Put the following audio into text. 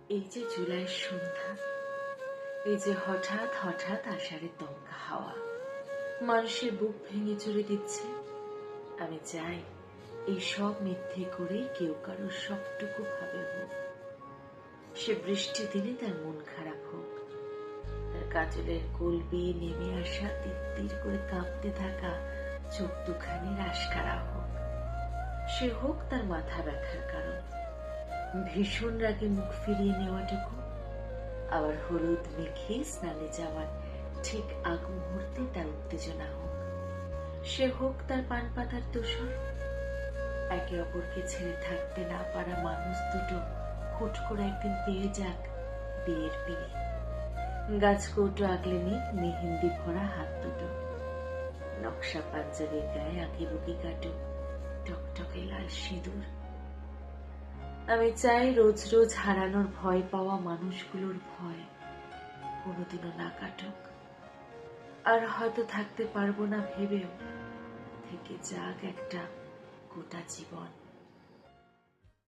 এই যে জুলাইয়ের সন্ধ্যা, এই যে হঠাৎ হঠাৎ আষাঢ়ের দমকা হাওয়া মানুষের বুক ভেঙে চড়ে দিচ্ছে। আমি চাই এই সব মিথ্যে করে কেউ কারো সবটুকু ভাবে হোক। সে বৃষ্টি দিনে তার মন খারাপ হোক, তার কাজলের কোল বেয়ে নেমে আসা তিত্তির করে কাঁপতে থাকা চোখ দুখানির আশকারা হোক। সে হোক তার মাথা ব্যথার কারণ, ভীষণ রাগে মুখ ফিরিয়ে নেওয়াটুকু, আবার হলুদ মেখে স্নানে যাওয়ার ঠিক আগ মুহূর্তে তার উত্তেজনা হোক। সে হোক তার পান পাতার দোষর, একে অপরকে ছেড়ে থাকতে না পারা মানুষ দুটো হুট করে একদিন পেয়ে যাক বিয়ের পিড়ি। গাছ কৌটো আগলে নিক মেহেন্দি ভরা হাত দুটো, নকশা পাঞ্জাবির গায়ে আঁকি বুকি কাটুক টকটকে লাল সিঁদুর। আমি চাই রোজ রোজ হারানোর ভয় পাওয়া মানুষগুলোর ভয় কোনোদিনও না কাটুক। আর হয়তো থাকতে পারবো না ভেবেও থেকে যাক একটা গোটা জীবন।